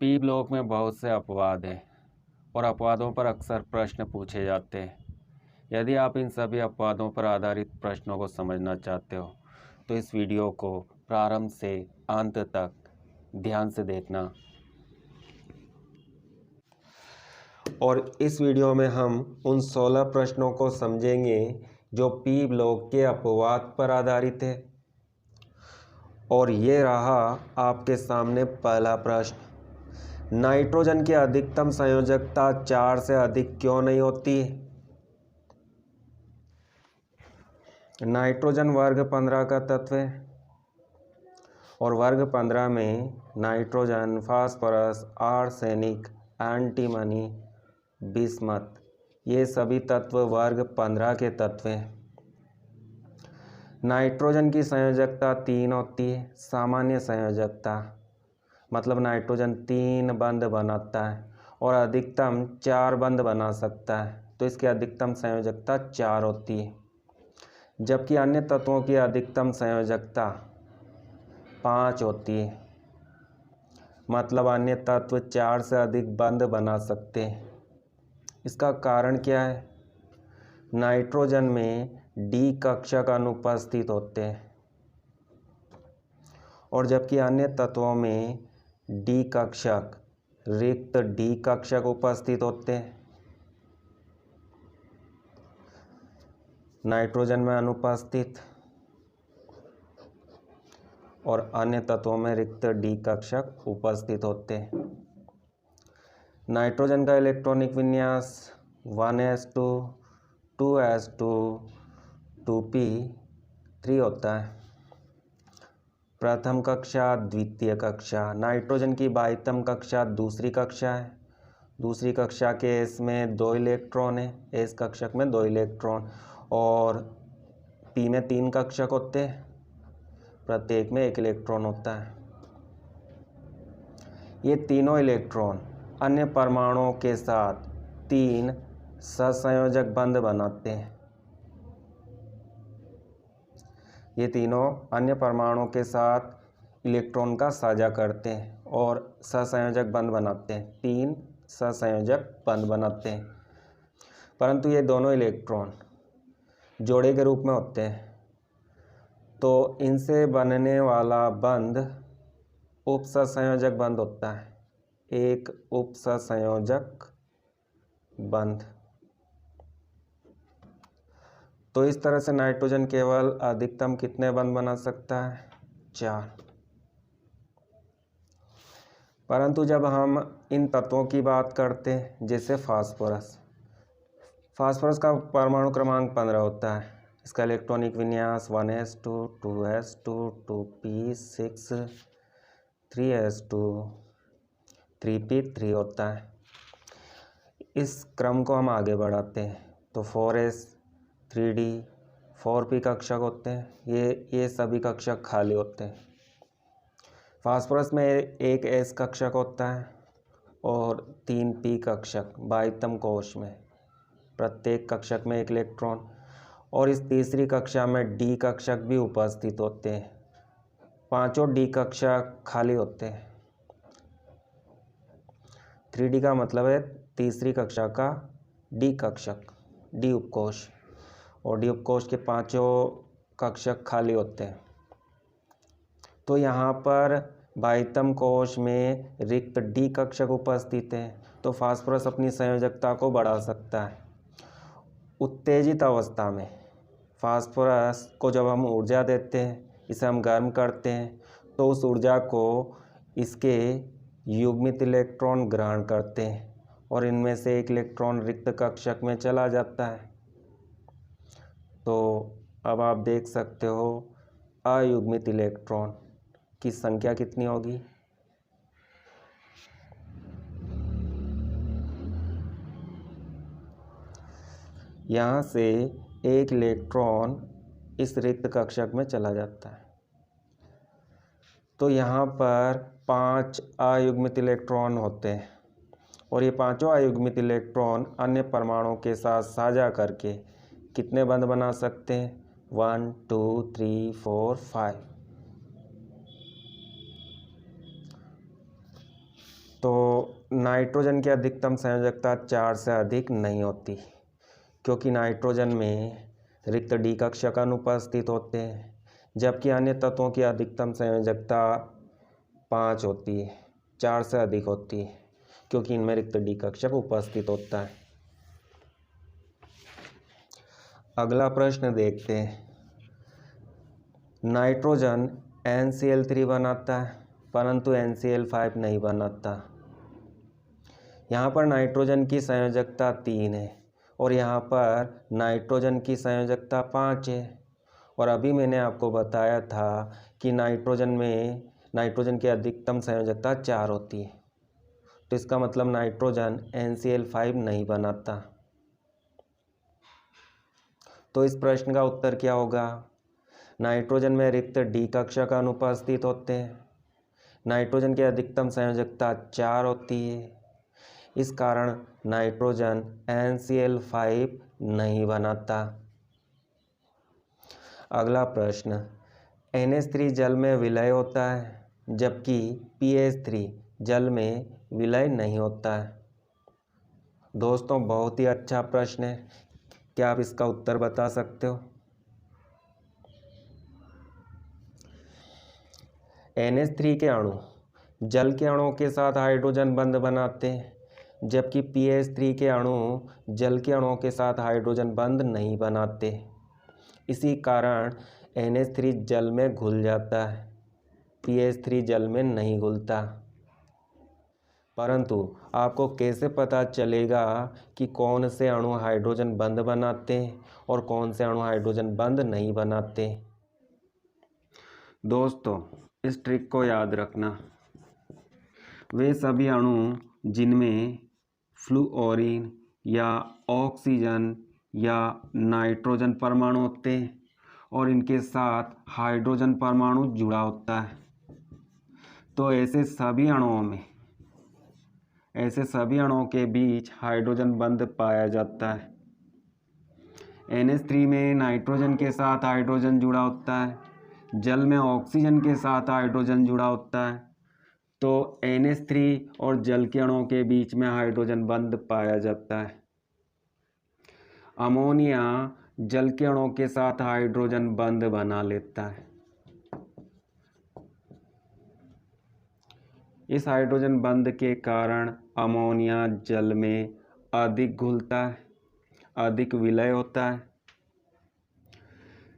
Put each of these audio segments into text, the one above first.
P block में बहुत से अपवाद हैं और अपवादों पर अक्सर प्रश्न पूछे जाते हैं। यदि आप इन सभी अपवादों पर आधारित प्रश्नों को समझना चाहते हो तो इस वीडियो को प्रारंभ से अंत तक ध्यान से देखना। और इस वीडियो में हम उन 16 प्रश्नों को समझेंगे जो पी ब्लॉक के अपवाद पर आधारित है। और ये रहा आपके सामने पहला प्रश्न, नाइट्रोजन की अधिकतम संयोजकता 4 से अधिक क्यों नहीं होती? नाइट्रोजन वर्ग 15 का तत्व है और वर्ग 15 में nitrogen, phosphorus, arsenic, antimony, bismuth ये सभी तत्व वर्ग 15 के तत्व हैं। नाइट्रोजन की संयोजकता 3 होती है। सामान्य संयोजकता मतलब नाइट्रोजन 3 बंध बनाता है और अधिकतम 4 बंध बना सकता है, तो इसकी अधिकतम संयोजकता 4 होती है। जबकि अन्य तत्वों की अधिकतम संयोजकता 5 होती है, मतलब अन्य तत्व 4 से अधिक बंध बना सकते हैं। इसका कारण क्या है? नाइट्रोजन में डी कक्षक अनुपस्थित होते हैं और जबकि अन्य तत्वों में डी कक्षक रिक्त डी कक्षक उपस्थित होते हैं। नाइट्रोजन में अनुपस्थित और अन्य तत्वों में रिक्त डी कक्षक उपस्थित होते हैं। नाइट्रोजन का इलेक्ट्रॉनिक विन्यास 1s2 2s2 2p3 होता है। प्रथम कक्षा, द्वितीय कक्षा। नाइट्रोजन की बाह्यतम कक्षा दूसरी कक्षा है। दूसरी कक्षा के एस में 2 इलेक्ट्रॉन है, एस कक्षक में 2 इलेक्ट्रॉन, और पी में 3 कक्षक होते हैं, प्रत्येक में 1 इलेक्ट्रॉन होता है। ये तीनों इलेक्ट्रॉन अन्य परमाणुओं के साथ 3 सहसंयोजक बंध बनाते हैं। ये तीनों अन्य परमाणुओं के साथ इलेक्ट्रॉन का साझा करते हैं और सहसंयोजक बंध बनाते हैं। 3 सहसंयोजक बंध बनाते हैं, परंतु ये दोनों इलेक्ट्रॉन जोड़े के रूप में होते हैं, तो इनसे बनने वाला बंध उपसहसंयोजक बंध होता है। एक उपसहसंयोजक बंध। तो इस तरह से नाइट्रोजन केवल अधिकतम कितने बंध बना सकता है? 4। परंतु जब हम इन तत्वों की बात करते हैं, जैसे फास्फोरस का परमाणु क्रमांक 15 होता है। इसका इलेक्ट्रॉनिक विन्यास 1s2 2s2 2p6 3s2 3p3 होता है। इस क्रम को हम आगे बढ़ाते हैं तो 4s 3d 4p कक्षक होते हैं। ये सभी कक्षक खाली होते हैं। फास्फोरस में एक s कक्षक होता है और 3p कक्षक बाह्यतम कोश में, प्रत्येक कक्षक में 1 इलेक्ट्रॉन, और इस तीसरी कक्षा में d कक्षक भी उपस्थित होते हैं। पांचों d कक्षक खाली होते हैं। 3d का मतलब है तीसरी कक्षा का d कक्षक, d उपकोश, और d उपकोश के पांचों कक्षक खाली होते हैं। तो यहाँ पर बाह्यतम कोश में रिक्त d कक्षक उपस्थित है, तो फास्फोरस अपनी संयोजकता को बढ़ा सकता है। उत्तेजित अवस्था में फास्फोरस को जब हम ऊर्जा देते हैं, इसे हम गर्म करते हैं, तो उस ऊर्जा को इसके युग्मित इलेक्ट्रॉन ग्रहण करते हैं और इनमें से 1 इलेक्ट्रॉन रिक्त कक्षक में चला जाता है। तो अब आप देख सकते हो अयुग्मित इलेक्ट्रॉन की संख्या कितनी होगी? यहाँ से 1 इलेक्ट्रॉन इस रिक्त कक्षक में चला जाता है, तो यहाँ पर 5 अयुग्मित इलेक्ट्रॉन होते हैं और ये पांचों अयुग्मित इलेक्ट्रॉन अन्य परमाणुओं के साथ साझा करके कितने बंध बना सकते हैं? 1 2 3 4 5। तो नाइट्रोजन की अधिकतम संयोजकता 4 से अधिक नहीं होती, क्योंकि नाइट्रोजन में रिक्त डी कक्षक अनुपस्थित होते हैं, जबकि अन्य तत्वों की अधिकतम संयोजकता 5 होती है, 4 से अधिक होती है, क्योंकि इनमें रिक्त डी कक्षक उपस्थित होता है। अगला प्रश्न देखते हैं। नाइट्रोजन NCl3 बनाता है, परंतु NCl5 नहीं बनाता। यहाँ पर नाइट्रोजन की संयोजकता 3 है और यहाँ पर नाइट्रोजन की संयोजकता 5 है, और अभी मैंने आपको बताया था कि नाइट्रोजन की अधिकतम संयोजकता 4 होती है, तो इसका मतलब नाइट्रोजन NCl5 नहीं बनाता। तो इस प्रश्न का उत्तर क्या होगा? नाइट्रोजन में रिक्त डी कक्षक अनुपस्थित होते हैं, नाइट्रोजन की अधिकतम संयोजकता 4 होती है, इस कारण नाइट्रोजन NCl5 नहीं बनाता। अगला प्रश्न, NH3 जल में विलय होता है, जबकि PH3 जल में विलय नहीं होता है। दोस्तों, बहुत ही अच्छा प्रश्न है। क्या आप इसका उत्तर बता सकते हो? NH3 के अणु जल के अणुओं के साथ हाइड्रोजन बंध बनाते हैं, जबकि PH3 के अणु जल के अणुओं के साथ हाइड्रोजन बंध नहीं बनाते। इसी कारण NH3 जल में घुल जाता है, PH3 जल में नहीं घुलता। परंतु आपको कैसे पता चलेगा कि कौन से अणु हाइड्रोजन बंध बनाते हैं और कौन से अणु हाइड्रोजन बंध नहीं बनाते? दोस्तों, इस ट्रिक को याद रखना। वे सभी अणु जिनमें फ्लूओरीन या ऑक्सीजन या नाइट्रोजन परमाणु होते हैं और इनके साथ हाइड्रोजन परमाणु जुड़ा होता है, तो ऐसे सभी अणुओं के बीच हाइड्रोजन बंध पाया जाता है। NH3 में नाइट्रोजन के साथ हाइड्रोजन जुड़ा होता है, जल में ऑक्सीजन के साथ हाइड्रोजन जुड़ा होता है, तो NH3 और जल के अणुओं के बीच में हाइड्रोजन बंध पाया जाता है। अमोनिया जल के अणुओं के साथ हाइड्रोजन बंध बना लेता है। इस हाइड्रोजन बंध के कारण अमोनिया जल में अधिक घुलता है, अधिक विलय होता है,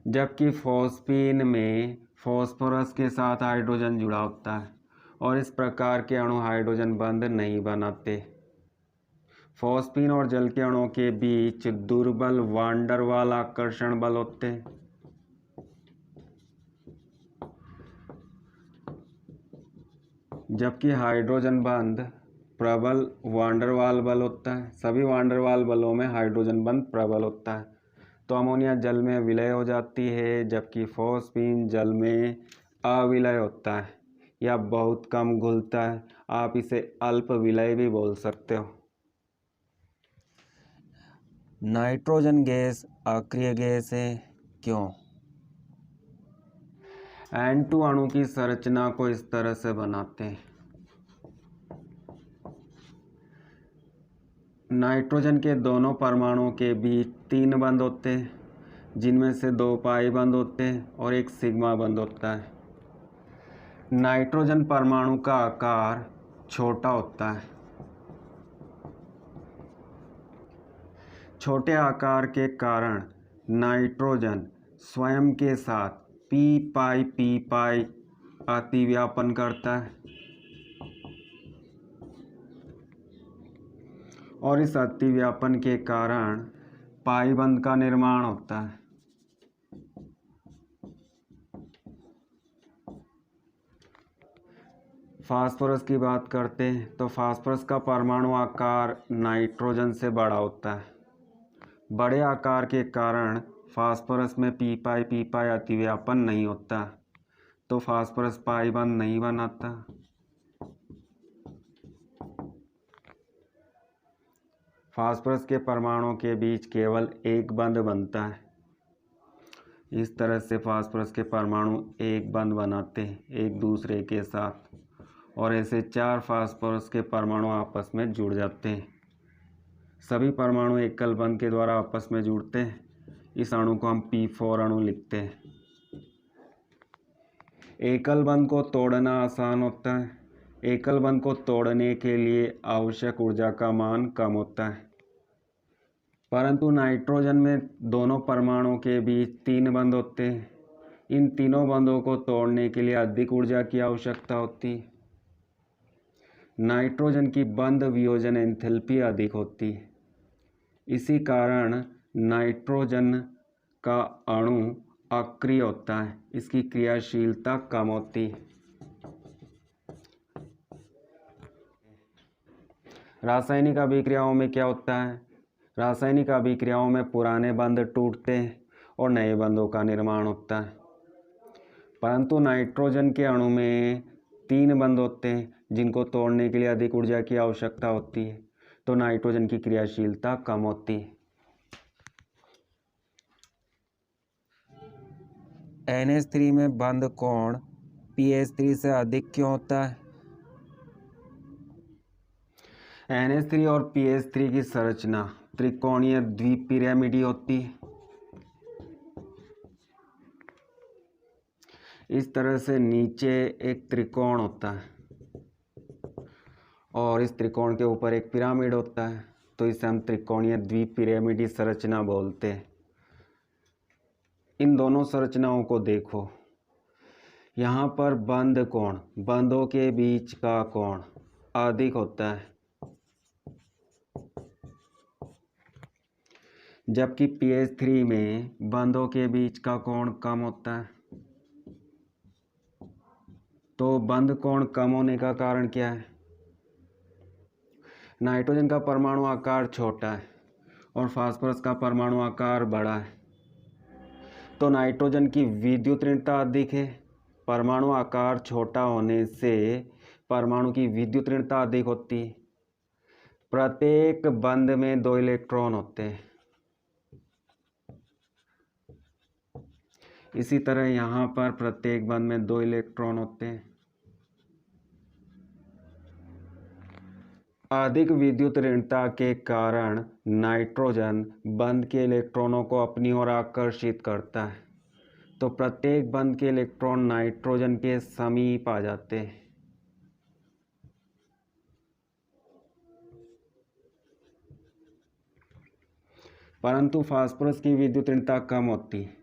जबकि फॉस्फीन में फॉस्फोरस के साथ हाइड्रोजन जुड़ा होता है और इस प्रकार के अणु हाइड्रोजन बंध नहीं बनाते। फॉस्फीन और जल के अणुओं के बीच दुर्बल वान डेर वाल आकर्षण बल होते हैं। जबकि हाइड्रोजन बंध प्रबल वान डेर वाल बल होता है। सभी वान डेर वाल बलों में हाइड्रोजन बंध प्रबल होता है, तो अमोनिया जल में विलय हो जाती है, जबकि फॉस्फीन जल में अविलय होता है या बहुत कम घुलता है। आप इसे अल्प विलय भी बोल सकते हो। नाइट्रोजन गैस अक्रिय गैस है, क्यों? N2 अणु की संरचना को इस तरह से बनाते हैं। नाइट्रोजन के दोनों परमाणुओं के बीच 3 बंध होते हैं, जिनमें से 2 पाई बंध होते हैं और 1 सिग्मा बंध होता है। नाइट्रोजन परमाणु का आकार छोटा होता है। छोटे आकार के कारण नाइट्रोजन स्वयं के साथ p अतिव्यापन करता है और इस अतिव्यापन के कारण पाई बंध का निर्माण होता है। फास्फोरस की बात करते हैं तो फास्फोरस का परमाणु आकार नाइट्रोजन से बड़ा होता है। बड़े आकार के कारण फास्फोरस में p अतिव्यापन नहीं होता, तो फास्फोरस पाई बंध नहीं बनाता। फास्फोरस के परमाणुओं के बीच केवल 1 बंध बनता है। इस तरह से फास्फोरस के परमाणु एक बंध बनाते हैं एक दूसरे के साथ, और ऐसे 4 फास्फोरस के परमाणु आपस में जुड़ जाते हैं। सभी परमाणु एकल बंध के द्वारा आपस में जुड़ते हैं। इस अणु को हम P4 अणु लिखते हैं। एकल बंध को तोड़ना आसान होता है। एकल बंध को तोड़ने के लिए आवश्यक ऊर्जा का मान कम होता है, परंतु नाइट्रोजन में दोनों परमाणुओं के बीच 3 बंध होते हैं। इन तीनों बंधों को तोड़ने के लिए अधिक ऊर्जा की आवश्यकता होती है। नाइट्रोजन की बंध वियोजन एंथैल्पी अधिक होती है। इसी कारण नाइट्रोजन का अणु अक्रिय होता है, इसकी क्रियाशीलता कम होती है। रासायनिक अभिक्रियाओं में क्या होता है? रासायनिक अभिक्रियाओं में पुराने बंध टूटते हैं और नए बंधों का निर्माण होता है, परंतु नाइट्रोजन के अणु में 3 बंध होते हैं जिनको तोड़ने के लिए अधिक ऊर्जा की आवश्यकता होती है, तो नाइट्रोजन की क्रियाशीलता कम होती है। NH3 में बंध कोण PH3 से अधिक क्यों होता है? NH3 और PH3 की संरचना त्रिकोणीय द्विपिरामिडी होती है। इस तरह से नीचे एक त्रिकोण होता है और इस त्रिकोण के ऊपर एक पिरामिड होता है, तो इसे हम त्रिकोणीय द्विपिरामिडी संरचना बोलते हैं। इन दोनों संरचनाओं को देखो। यहाँ पर बंध कोण, बंधों के बीच का कोण अधिक होता है, जबकि PH3 में बंधों के बीच का कोण कम होता है। तो बंध कोण कम होने का कारण क्या है? नाइट्रोजन का परमाणु आकार छोटा है और फास्फोरस का परमाणु आकार बड़ा है, तो नाइट्रोजन की विद्युत ऋणता अधिक है। परमाणु आकार छोटा होने से परमाणु की विद्युत ऋणता अधिक होती है। प्रत्येक बंध में 2 इलेक्ट्रॉन होते हैं। इसी तरह यहाँ पर प्रत्येक बंध में 2 इलेक्ट्रॉन होते हैं। अधिक विद्युत ऋणता के कारण नाइट्रोजन बंध के इलेक्ट्रॉनों को अपनी ओर आकर्षित करता है, तो प्रत्येक बंध के इलेक्ट्रॉन नाइट्रोजन के समीप आ जाते हैं। परंतु फास्फोरस की विद्युत ऋणता कम होती है,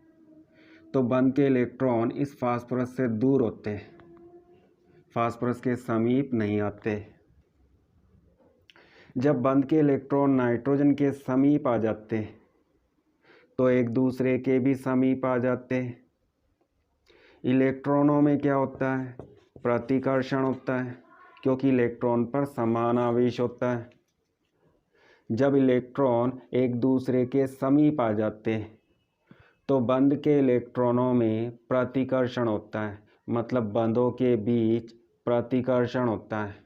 तो बंध के इलेक्ट्रॉन इस फास्फोरस से दूर होते हैं, फास्फोरस के समीप नहीं आते। जब बंध के इलेक्ट्रॉन नाइट्रोजन के समीप आ जाते हैं तो एक दूसरे के भी समीप आ जाते हैं। इलेक्ट्रॉनों में क्या होता है? प्रतिकर्षण होता है, क्योंकि इलेक्ट्रॉन पर समान आवेश होता है। जब इलेक्ट्रॉन एक दूसरे के समीप आ जाते हैं तो बंध के इलेक्ट्रॉनों में प्रतिकर्षण होता है, मतलब बंधों के बीच प्रतिकर्षण होता है।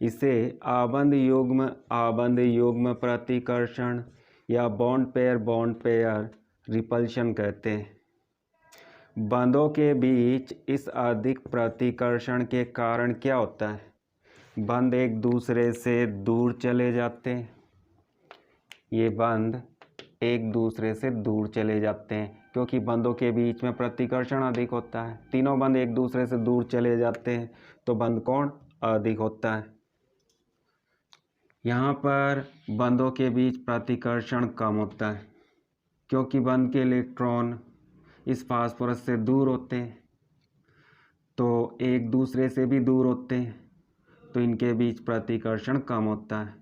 इसे आबंध युग्म प्रतिकर्षण या बॉन्ड पेयर रिपल्शन कहते हैं। बंधों के बीच इस अधिक प्रतिकर्षण के कारण क्या होता है? बंध एक दूसरे से दूर चले जाते हैं। ये बंध एक दूसरे से दूर चले जाते हैं क्योंकि बंधों के बीच में प्रतिकर्षण अधिक होता है। तीनों बंध एक दूसरे से दूर चले जाते हैं तो बंध कोण अधिक होता है। यहाँ पर बंधों के बीच प्रतिकर्षण कम होता है क्योंकि बंध के इलेक्ट्रॉन इस फास्फोरस से दूर होते हैं, तो एक दूसरे से भी दूर होते हैं, तो इनके बीच प्रतिकर्षण कम होता है।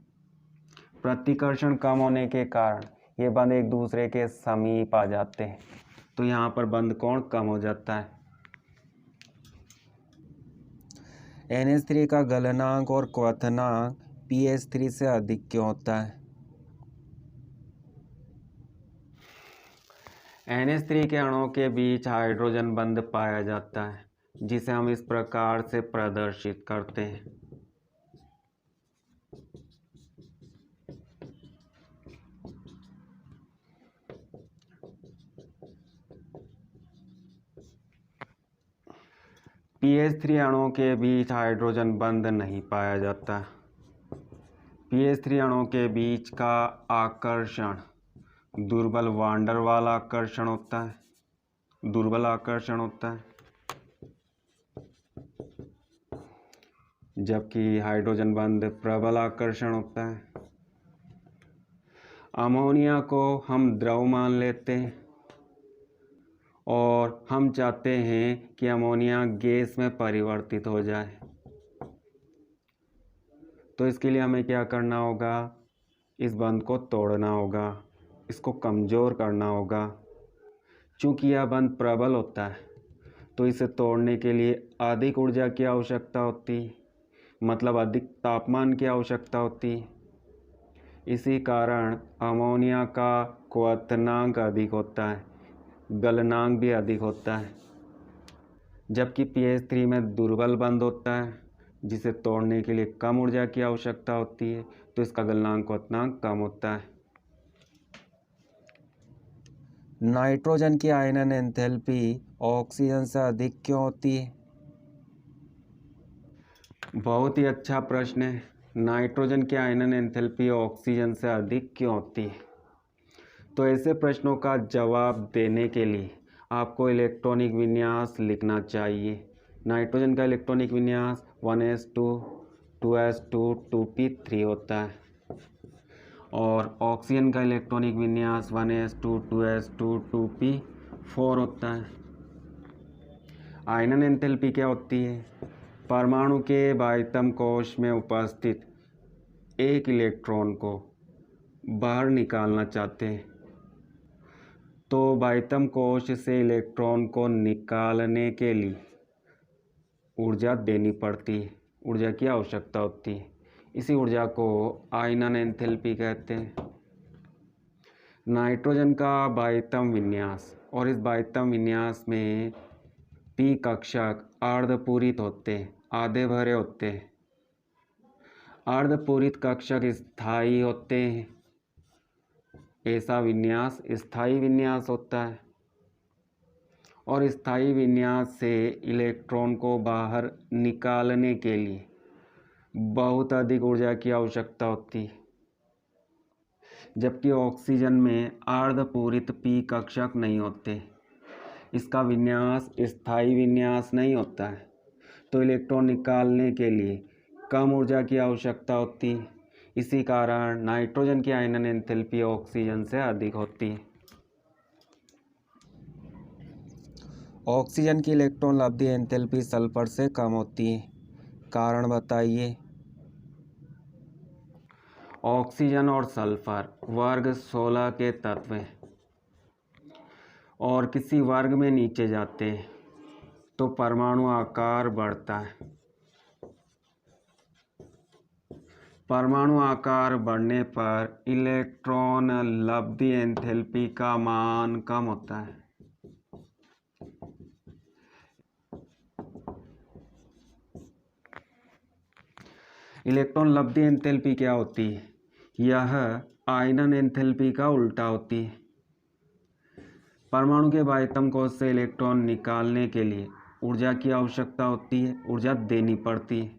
प्रतिकर्षण कम होने के कारण ये बंध एक दूसरे के समीप आ जाते हैं, तो यहाँ पर बंध कोण कम हो जाता है। NH3 का गलनांक और क्वथनांक PH3 से अधिक क्यों होता है? NH3 के अणुओं के बीच हाइड्रोजन बंध पाया जाता है, जिसे हम इस प्रकार से प्रदर्शित करते हैं। pH3 अणुओं के बीच हाइड्रोजन बंध नहीं पाया जाता। pH3 अणुओं के बीच का आकर्षण दुर्बल वांडर वाल आकर्षण होता है, दुर्बल आकर्षण होता है, जबकि हाइड्रोजन बंध प्रबल आकर्षण होता है। अमोनिया को हम द्रव मान लेते हैं और हम चाहते हैं कि अमोनिया गैस में परिवर्तित हो जाए। तो इसके लिए हमें क्या करना होगा? इस बंध को तोड़ना होगा, इसको कमज़ोर करना होगा। चूँकि यह बंध प्रबल होता है तो इसे तोड़ने के लिए अधिक ऊर्जा की आवश्यकता होती, मतलब अधिक तापमान की आवश्यकता होती। इसी कारण अमोनिया का क्वथनांक अधिक होता है, गलनांक भी अधिक होता है। जबकि pH3 में दुर्बल बंध होता है जिसे तोड़ने के लिए कम ऊर्जा की आवश्यकता होती है, तो इसका गलनांक क्वथनांक कम होता है। नाइट्रोजन की आयनन एंथैल्पी ऑक्सीजन से अधिक क्यों होती है? बहुत ही अच्छा प्रश्न है। नाइट्रोजन की आयनन एंथैल्पी ऑक्सीजन से अधिक क्यों होती है? तो ऐसे प्रश्नों का जवाब देने के लिए आपको इलेक्ट्रॉनिक विन्यास लिखना चाहिए। नाइट्रोजन का इलेक्ट्रॉनिक विन्यास 1s2 2s2 2p3 होता है और ऑक्सीजन का इलेक्ट्रॉनिक विन्यास 1s2 2s2 2p4 होता है। आयनन एंथैल्पी क्या होती है? परमाणु के बाह्यतम कोश में उपस्थित एक इलेक्ट्रॉन को बाहर निकालना चाहते हैं तो बाह्यतम कोश से इलेक्ट्रॉन को निकालने के लिए ऊर्जा देनी पड़ती है, ऊर्जा की आवश्यकता होती है। इसी ऊर्जा को आयनन एंथैल्पी कहते हैं। नाइट्रोजन का बाह्यतम विन्यास, और इस बाह्यतम विन्यास में p कक्षक अर्धपूरित होते हैं, आधे भरे होते हैं। अर्धपूरित कक्षक स्थायी होते हैं, ऐसा विन्यास स्थायी विन्यास होता है और स्थायी विन्यास से इलेक्ट्रॉन को बाहर निकालने के लिए बहुत अधिक ऊर्जा की आवश्यकता होती है। जबकि ऑक्सीजन में अर्धपूरित p कक्षक नहीं होते, इसका विन्यास स्थायी विन्यास नहीं होता है, तो इलेक्ट्रॉन निकालने के लिए कम ऊर्जा की आवश्यकता होती है। इसी कारण नाइट्रोजन की आयनन एंथैल्पी ऑक्सीजन से अधिक होती है। ऑक्सीजन की इलेक्ट्रॉन लब्धि एंथैल्पी सल्फर से कम होती है, कारण बताइए। ऑक्सीजन और सल्फर वर्ग 16 के तत्व हैं और किसी वर्ग में नीचे जाते हैं तो परमाणु आकार बढ़ता है। परमाणु आकार बढ़ने पर इलेक्ट्रॉन लब्धि एंथैल्पी का मान कम होता है। इलेक्ट्रॉन लब्धि एंथैल्पी क्या होती है? यह आयनन एंथैल्पी का उल्टा होती है। परमाणु के बाह्यतम कोश से इलेक्ट्रॉन निकालने के लिए ऊर्जा की आवश्यकता होती है, ऊर्जा देनी पड़ती है,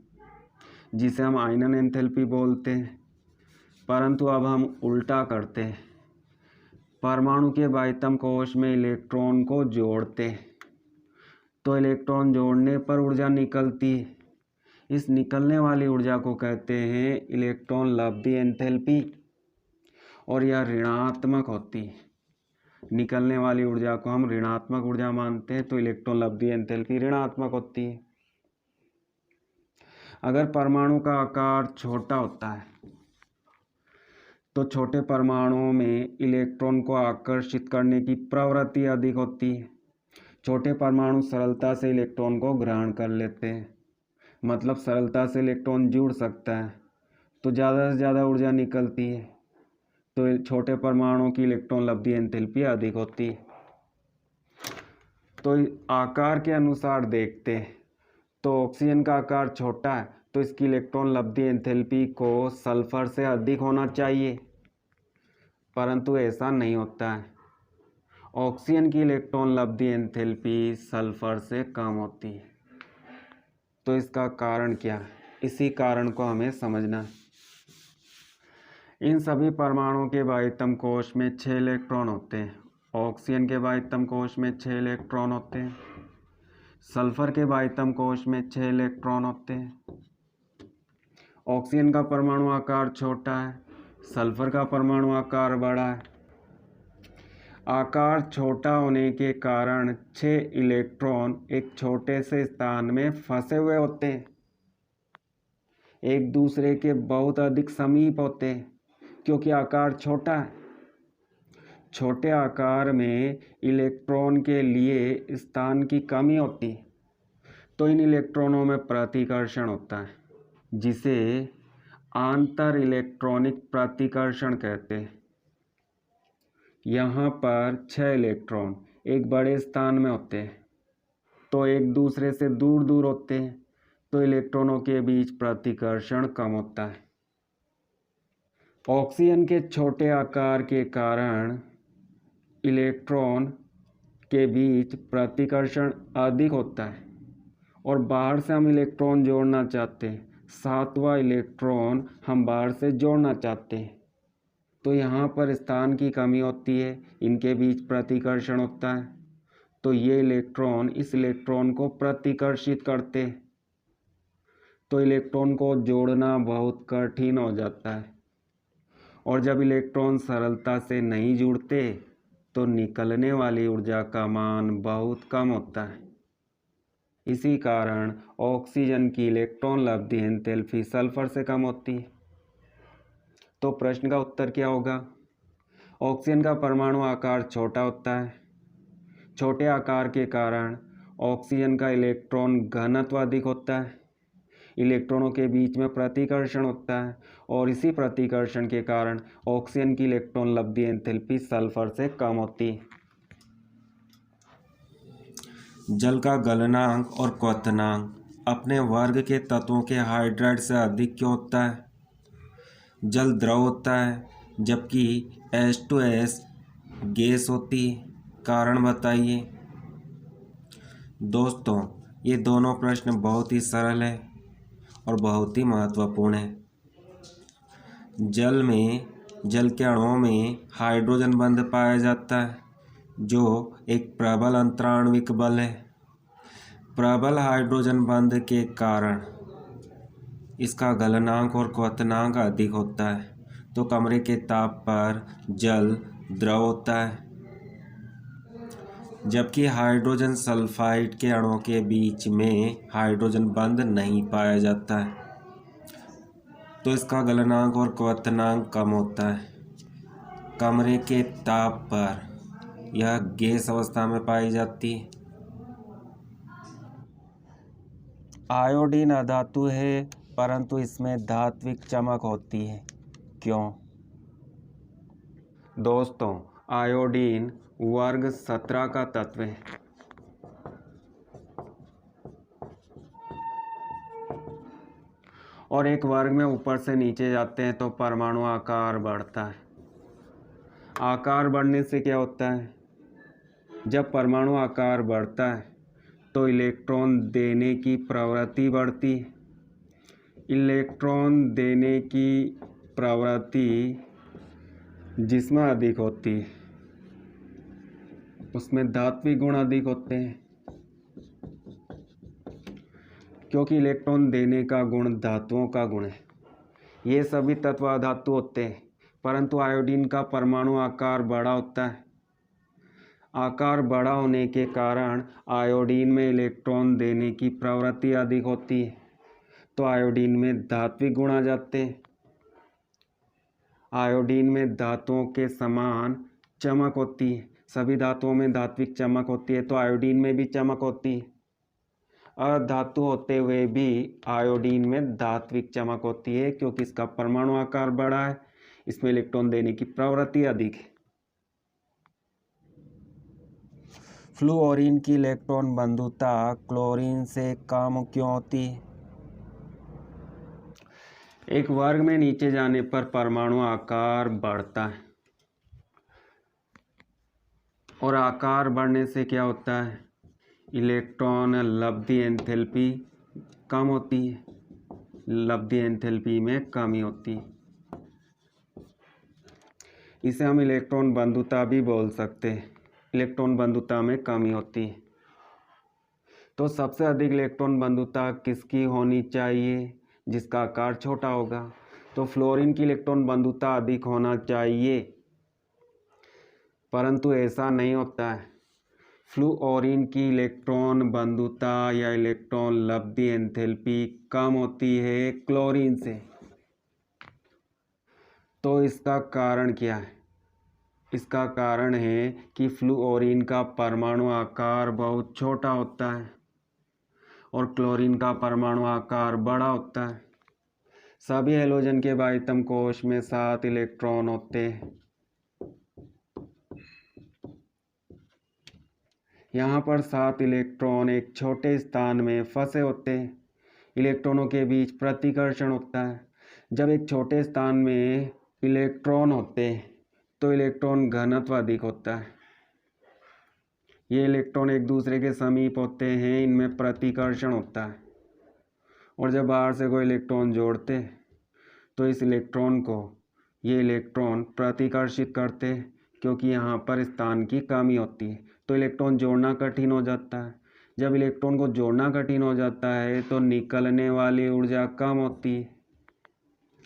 जिसे हम आयनन एंथैल्पी बोलते हैं। परंतु अब हम उल्टा करते हैं, परमाणु के बाह्यतम कोश में इलेक्ट्रॉन को जोड़ते हैं तो इलेक्ट्रॉन जोड़ने पर ऊर्जा निकलती है। इस निकलने वाली ऊर्जा को कहते हैं इलेक्ट्रॉन लब्धि एंथैल्पी और यह ऋणात्मक होती है। निकलने वाली ऊर्जा को हम ऋणात्मक ऊर्जा मानते हैं तो इलेक्ट्रॉन लब्धि एंथैल्पी ऋणात्मक होती है। अगर परमाणु का आकार छोटा होता है तो छोटे परमाणुओं में इलेक्ट्रॉन को आकर्षित करने की प्रवृत्ति अधिक होती है। छोटे परमाणु सरलता से इलेक्ट्रॉन को ग्रहण कर लेते हैं, मतलब सरलता से इलेक्ट्रॉन जुड़ सकता है तो ज़्यादा से ज़्यादा ऊर्जा निकलती है, तो छोटे परमाणुओं की इलेक्ट्रॉन लब्धि एंथैल्पी अधिक होती है। तो आकार के अनुसार देखते हैं तो ऑक्सीजन का आकार छोटा है तो इसकी इलेक्ट्रॉन लब्धि एंथैल्पी को सल्फर से अधिक होना चाहिए, परंतु ऐसा नहीं होता है। ऑक्सीजन की इलेक्ट्रॉन लब्धि एंथैल्पी सल्फर से कम होती है। तो इसका कारण क्या है, इसी कारण को हमें समझना है। इन सभी परमाणुओं के बाह्यतम कोश में 6 इलेक्ट्रॉन होते हैं। ऑक्सीजन के बाह्यतम कोश में 6 इलेक्ट्रॉन होते हैं। सल्फर के बाह्यतम कोश में 6 इलेक्ट्रॉन होते हैं। ऑक्सीजन का परमाणु आकार छोटा है, सल्फर का परमाणु आकार बड़ा है। आकार छोटा होने के कारण 6 इलेक्ट्रॉन एक छोटे से स्थान में फंसे हुए होते हैं, एक दूसरे के बहुत अधिक समीप होते हैं क्योंकि आकार छोटा है। छोटे आकार में इलेक्ट्रॉन के लिए स्थान की कमी होती है, तो इन इलेक्ट्रॉनों में प्रतिकर्षण होता है, जिसे आंतर इलेक्ट्रॉनिक प्रतिकर्षण कहते हैं। यहाँ पर 6 इलेक्ट्रॉन एक बड़े स्थान में होते हैं, तो एक दूसरे से दूर दूर होते हैं, तो इलेक्ट्रॉनों के बीच प्रतिकर्षण कम होता है। ऑक्सीजन के छोटे आकार के कारण इलेक्ट्रॉन के बीच प्रतिकर्षण अधिक होता है और बाहर से हम इलेक्ट्रॉन जोड़ना चाहते हैं, 7वां इलेक्ट्रॉन हम बाहर से जोड़ना चाहते हैं, तो यहाँ पर स्थान की कमी होती है, इनके बीच प्रतिकर्षण होता है, तो ये इलेक्ट्रॉन इस इलेक्ट्रॉन को प्रतिकर्षित करते हैं, तो इलेक्ट्रॉन को जोड़ना बहुत कठिन हो जाता है। और जब इलेक्ट्रॉन सरलता से नहीं जुड़ते तो निकलने वाली ऊर्जा का मान बहुत कम होता है। इसी कारण ऑक्सीजन की इलेक्ट्रॉन लब्धि एंथैल्पी सल्फर से कम होती है। तो प्रश्न का उत्तर क्या होगा? ऑक्सीजन का परमाणु आकार छोटा होता है। छोटे आकार के कारण ऑक्सीजन का इलेक्ट्रॉन घनत्व अधिक होता है, इलेक्ट्रॉनों के बीच में प्रतिकर्षण होता है और इसी प्रतिकर्षण के कारण ऑक्सीजन की इलेक्ट्रॉन लब्धि एंथैल्पी सल्फर से कम होती है। जल का गलनांक और क्वथनांक अपने वर्ग के तत्वों के हाइड्राइड से अधिक क्यों होता है? जल द्रव होता है जबकि H2S गैस होती है, कारण बताइए। दोस्तों, ये दोनों प्रश्न बहुत ही सरल है और बहुत ही महत्वपूर्ण है। जल के अणुओं में हाइड्रोजन बंध पाया जाता है जो एक प्रबल अंतराण्विक बल है। प्रबल हाइड्रोजन बंध के कारण इसका गलनांक और क्वथनांक अधिक होता है, तो कमरे के ताप पर जल द्रव होता है, जबकि हाइड्रोजन सल्फाइड के अणुओं के बीच में हाइड्रोजन बंध नहीं पाया जाता है, तो इसका गलनांक और क्वथनांक कम होता है। कमरे के ताप पर यह गैस अवस्था में पाई जाती है। आयोडीन अधातु है परंतु इसमें धात्विक चमक होती है, क्यों? दोस्तों, आयोडीन वर्ग 17 का तत्व है। और एक वर्ग में ऊपर से नीचे जाते हैं तो परमाणु आकार बढ़ता है। आकार बढ़ने से क्या होता है? जब परमाणु आकार बढ़ता है तो इलेक्ट्रॉन देने की प्रवृत्ति बढ़ती है। इलेक्ट्रॉन देने की प्रवृत्ति जिसमें अधिक होती है उसमें धात्विक गुण अधिक होते हैं, क्योंकि इलेक्ट्रॉन देने का गुण धातुओं का गुण है। ये सभी तत्व अधातु होते हैं, परंतु आयोडीन का परमाणु आकार बड़ा होता है। आकार बड़ा होने के कारण आयोडीन में इलेक्ट्रॉन देने की प्रवृत्ति अधिक होती है, तो आयोडीन में धात्विक गुण आ जाते हैं। आयोडीन में धातुओं के समान चमक होती है, सभी धातुओं में धात्विक चमक होती है, तो आयोडीन में भी चमक होती है। अधातु होते हुए भी आयोडीन में धात्विक चमक होती है, क्योंकि इसका परमाणु आकार बड़ा है, इसमें इलेक्ट्रॉन देने की प्रवृत्ति अधिक है। फ्लुओरीन की इलेक्ट्रॉन बंधुता क्लोरीन से कम क्यों होती है? एक वर्ग में नीचे जाने पर परमाणु आकार बढ़ता है और आकार बढ़ने से क्या होता है? इलेक्ट्रॉन लब्धि एंथैल्पी कम होती है, लब्धि एंथैल्पी में कमी होती है। इसे हम इलेक्ट्रॉन बंधुता भी बोल सकते हैं। इलेक्ट्रॉन बंधुता में कमी होती है। तो सबसे अधिक इलेक्ट्रॉन बंधुता किसकी होनी चाहिए? जिसका आकार छोटा होगा। तो फ्लोरीन की इलेक्ट्रॉन बंधुता अधिक होना चाहिए, परंतु ऐसा नहीं होता है। फ्लूओरीन की इलेक्ट्रॉन बंधुता या इलेक्ट्रॉन लब्धि एंथैल्पी कम होती है क्लोरीन से। तो इसका कारण क्या है? इसका कारण है कि फ्लूओरीन का परमाणु आकार बहुत छोटा होता है और क्लोरीन का परमाणु आकार बड़ा होता है। सभी हैलोजन के बाह्यतम कोश में 7 इलेक्ट्रॉन होते हैं। यहाँ पर 7 इलेक्ट्रॉन एक छोटे स्थान में फंसे होते हैं। इलेक्ट्रॉनों के बीच प्रतिकर्षण होता है। जब एक छोटे स्थान में इलेक्ट्रॉन होते हैं तो इलेक्ट्रॉन घनत्व अधिक होता है। ये इलेक्ट्रॉन एक दूसरे के समीप होते हैं, इनमें प्रतिकर्षण होता है। और जब बाहर से कोई इलेक्ट्रॉन जोड़ते हैं तो इस इलेक्ट्रॉन को ये इलेक्ट्रॉन प्रतिकर्षित करते हैं, क्योंकि यहाँ पर स्थान की कमी होती है। तो इलेक्ट्रॉन जोड़ना कठिन हो जाता है। जब इलेक्ट्रॉन को जोड़ना कठिन हो जाता है तो निकलने वाली ऊर्जा कम होती है।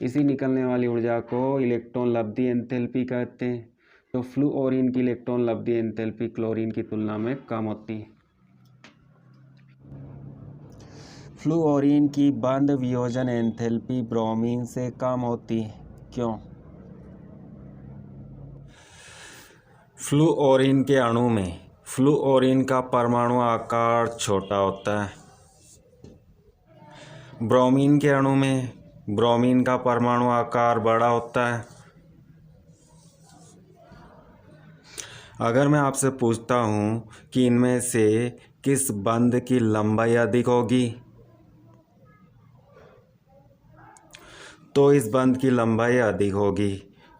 इसी निकलने वाली ऊर्जा को इलेक्ट्रॉन लब्धि एंथैल्पी कहते हैं। तो फ्लूओरीन की इलेक्ट्रॉन लब्धि एंथैल्पी क्लोरीन की तुलना में कम होती है। फ्लूओरीन की बंध वियोजन एंथैल्पी ब्रोमीन से कम होती है। क्यों? फ्लूओरीन के अणु में फ्लूओरीन का परमाणु आकार छोटा होता है। ब्रोमीन के अणु में ब्रोमीन का परमाणु आकार बड़ा होता है। अगर मैं आपसे पूछता हूँ कि इनमें से किस बंध की लंबाई अधिक होगी, तो इस बंध की लंबाई अधिक होगी,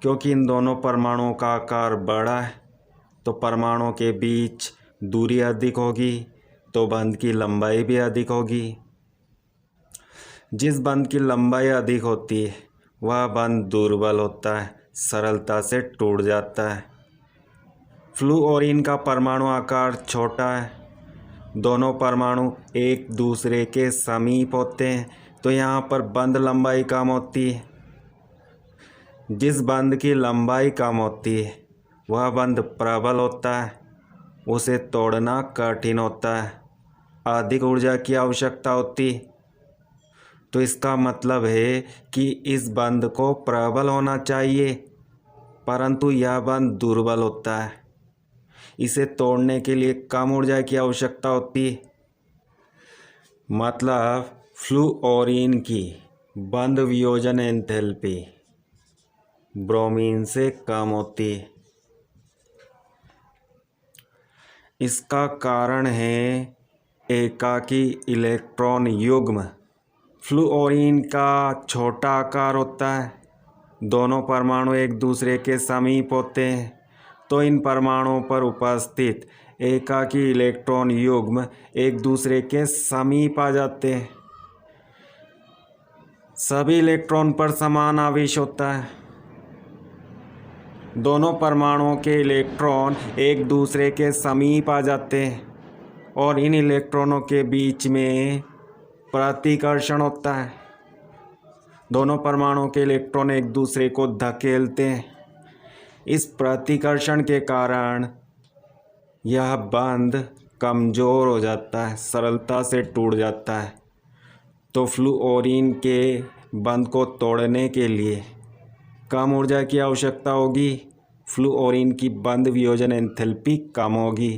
क्योंकि इन दोनों परमाणुओं का आकार बड़ा है। तो परमाणुओं के बीच दूरी अधिक होगी, तो बंध की लंबाई भी अधिक होगी। जिस बंध की लंबाई अधिक होती है वह बंध दुर्बल होता है, सरलता से टूट जाता है। फ्लूओरीन का परमाणु आकार छोटा है। दोनों परमाणु एक दूसरे के समीप होते हैं, तो यहाँ पर बंध लंबाई कम होती है। जिस बंध की लंबाई कम होती है वह बंध प्रबल होता है, उसे तोड़ना कठिन होता है, अधिक ऊर्जा की आवश्यकता होती है। तो इसका मतलब है कि इस बंध को प्रबल होना चाहिए, परंतु यह बंध दुर्बल होता है। इसे तोड़ने के लिए कम ऊर्जा की आवश्यकता होती है। मतलब फ्लूओरीन की बंध वियोजन एंथैल्पी ब्रोमीन से कम होती है। इसका कारण है एकाकी इलेक्ट्रॉन युग्म। फ्लूओरीन का छोटा आकार होता है। दोनों परमाणु एक दूसरे के समीप होते हैं, तो इन परमाणुओं पर उपस्थित एकाकी इलेक्ट्रॉन युग्म एक दूसरे के समीप आ जाते हैं। सभी इलेक्ट्रॉन पर समान आवेश होता है। दोनों परमाणुओं के इलेक्ट्रॉन एक दूसरे के समीप आ जाते हैं और इन इलेक्ट्रॉनों के बीच में प्रतिकर्षण होता है। दोनों परमाणुओं के इलेक्ट्रॉन एक दूसरे को धकेलते हैं। इस प्रतिकर्षण के कारण यह बंध कमज़ोर हो जाता है, सरलता से टूट जाता है। तो फ्लूओरीन के बंध को तोड़ने के लिए कम ऊर्जा की आवश्यकता होगी। फ्लूओरीन की बंध वियोजन एंथैल्पी कम होगी।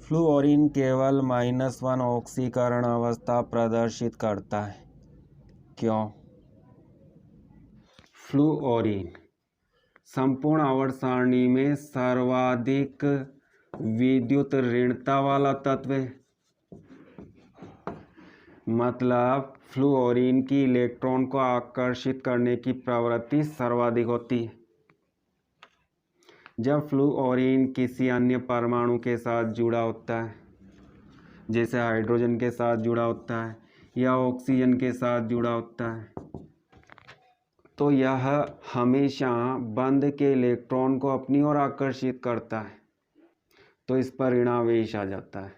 फ्लूओरीन केवल -1 ऑक्सीकरण अवस्था प्रदर्शित करता है। क्यों? फ्लूओरीन संपूर्ण आवर्त सारणी में सर्वाधिक विद्युत ऋणता वाला तत्व है। मतलब फ्लूओरीन की इलेक्ट्रॉन को आकर्षित करने की प्रवृत्ति सर्वाधिक होती है। जब फ्लूओरीन किसी अन्य परमाणु के साथ जुड़ा होता है जैसे हाइड्रोजन के साथ जुड़ा होता है या ऑक्सीजन के साथ जुड़ा होता है, तो यह हमेशा बंध के इलेक्ट्रॉन को अपनी ओर आकर्षित करता है, तो इस पर ऋणावेश आ जाता है।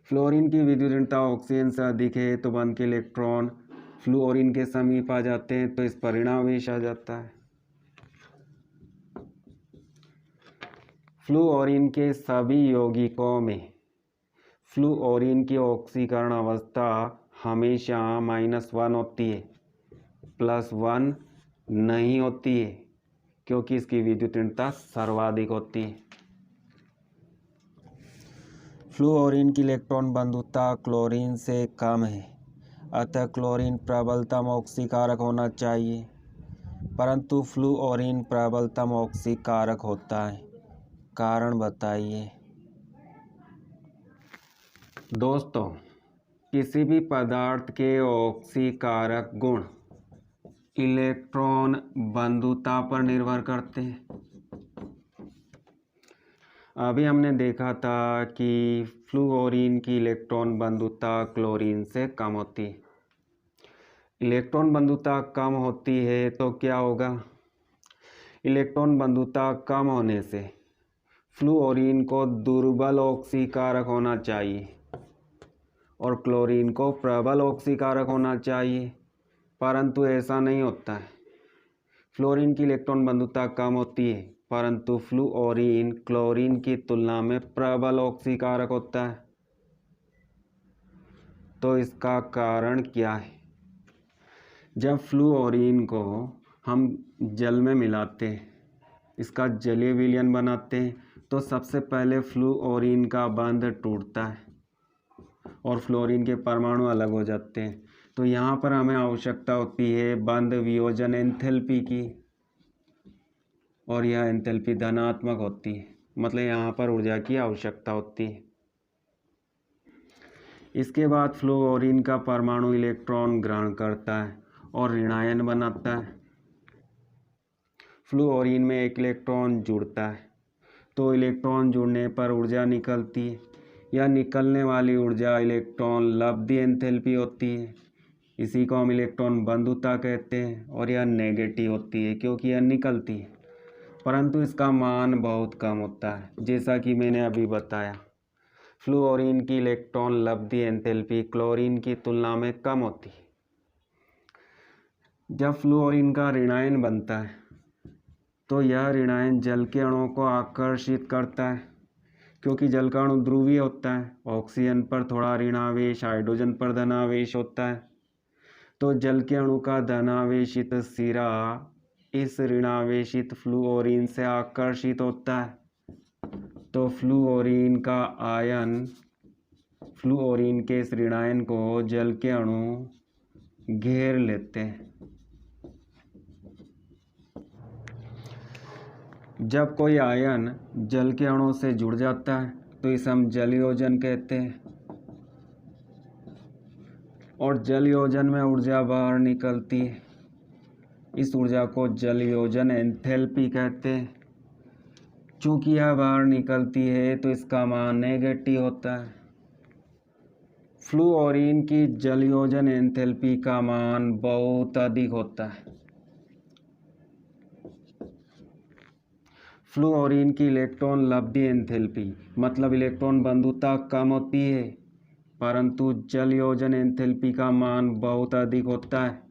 फ्लोरीन की विद्युत ऋणता ऑक्सीजन से अधिक है, तो बंध के इलेक्ट्रॉन फ्लोरीन के समीप आ जाते हैं, तो इस पर ऋणावेश आ जाता है। फ्लोरीन के सभी यौगिकों में फ्लोरीन की ऑक्सीकरण अवस्था हमेशा -1 होती है, +1 नहीं होती है, क्योंकि इसकी विद्युत ऋणता सर्वाधिक होती है। फ्लोरीन की इलेक्ट्रॉन बंधुता क्लोरीन से कम है, अतः क्लोरीन प्रबलतम ऑक्सीकारक होना चाहिए, परंतु फ्लोरीन प्रबलतम ऑक्सीकारक होता है। कारण बताइए। दोस्तों, किसी भी पदार्थ के ऑक्सीकारक गुण इलेक्ट्रॉन बंधुता पर निर्भर करते हैं। अभी हमने देखा था कि फ्लोरीन की इलेक्ट्रॉन बंधुता क्लोरीन से कम होती है। इलेक्ट्रॉन बंधुता कम होती है तो क्या होगा? इलेक्ट्रॉन बंधुता कम होने से फ्लोरीन को दुर्बल ऑक्सीकारक होना चाहिए और क्लोरीन को प्रबल ऑक्सीकारक होना चाहिए, परंतु ऐसा नहीं होता है। फ्लोरीन की इलेक्ट्रॉन बंधुता कम होती है, परंतु फ्लोरीन क्लोरीन की तुलना में प्रबल ऑक्सीकारक होता है। तो इसका कारण क्या है? जब फ्लोरीन को हम जल में मिलाते हैं, इसका जलीय विलयन बनाते हैं, तो सबसे पहले फ्लोरीन का बंध टूटता है और फ्लोरीन के परमाणु अलग हो जाते हैं। तो यहाँ पर हमें आवश्यकता होती है बंध वियोजन एंथैल्पी की, और यह एंथैल्पी धनात्मक होती है, मतलब यहाँ पर ऊर्जा की आवश्यकता होती है। इसके बाद फ्लोरीन का परमाणु इलेक्ट्रॉन ग्रहण करता है और ऋणायन बनाता है। फ्लोरीन में एक इलेक्ट्रॉन जुड़ता है, तो इलेक्ट्रॉन जुड़ने पर ऊर्जा निकलती है। यह निकलने वाली ऊर्जा इलेक्ट्रॉन लब्धि एंथैल्पी होती है। इसी को हम इलेक्ट्रॉन बंधुता कहते हैं, और यह नेगेटिव होती है क्योंकि यह निकलती है, परंतु इसका मान बहुत कम होता है। जैसा कि मैंने अभी बताया, फ्लोरीन की इलेक्ट्रॉन लब्धि एंथैल्पी क्लोरीन की तुलना में कम होती है। जब फ्लोरीन का ऋणायन बनता है, तो यह ऋणायन जल के अणुओं को आकर्षित करता है, क्योंकि जल का अणु ध्रुवीय होता है। ऑक्सीजन पर थोड़ा ऋणावेश, हाइड्रोजन पर धनावेश होता है, तो जल के अणु का धनावेशित सिरा इस ऋणावेशित फ्लोरीन से आकर्षित होता है, तो फ्लोरीन का आयन फ्लोरीन के इस ऋणायन को जल के अणु घेर लेते हैं। जब कोई आयन जल के अणु से जुड़ जाता है, तो इसे हम जलयोजन कहते हैं, और जलयोजन में ऊर्जा बाहर निकलती है। इस ऊर्जा को जलयोजन एंथैल्पी कहते हैं। चूंकि यह बाहर निकलती है, तो इसका मान नेगेटिव होता है। फ्लोरीन की जलयोजन एंथैल्पी का मान बहुत अधिक होता है। फ्लोरीन की इलेक्ट्रॉन लब्धि एंथैल्पी मतलब इलेक्ट्रॉन बंधुता कम होती है, परंतु जलयोजन एंथैल्पी का मान बहुत अधिक होता है।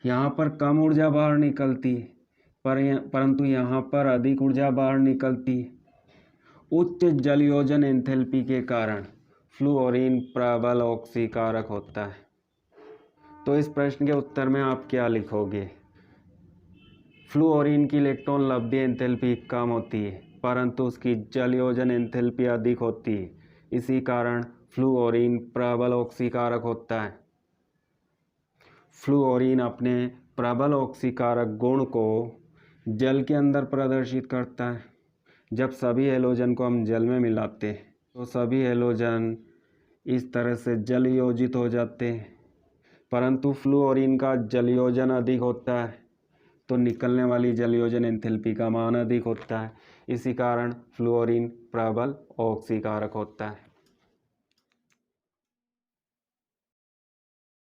यहाँ पर कम ऊर्जा बाहर निकलती है, परंतु यहाँ पर अधिक ऊर्जा बाहर निकलती है। उच्च जलयोजन एंथैल्पी के कारण फ्लोरीन प्रबल ऑक्सीकारक होता है। तो इस प्रश्न के उत्तर में आप क्या लिखोगे? फ्लोरीन की इलेक्ट्रॉन लब्धि एंथैल्पी कम होती है, परंतु उसकी जलयोजन एंथैल्पी अधिक होती है। इसी कारण फ्लोरीन प्रबल ऑक्सीकारक होता है। फ्लोरीन अपने प्रबल ऑक्सीकारक गुण को जल के अंदर प्रदर्शित करता है। जब सभी हैलोजन को हम जल में मिलाते हैं, तो सभी हैलोजन इस तरह से जलयोजित हो जाते हैं, परंतु फ्लोरीन का जलयोजन अधिक होता है, तो निकलने वाली जलयोजन एंथैल्पी का मान अधिक होता है। इसी कारण फ्लोरीन प्रबल ऑक्सीकारक होता है।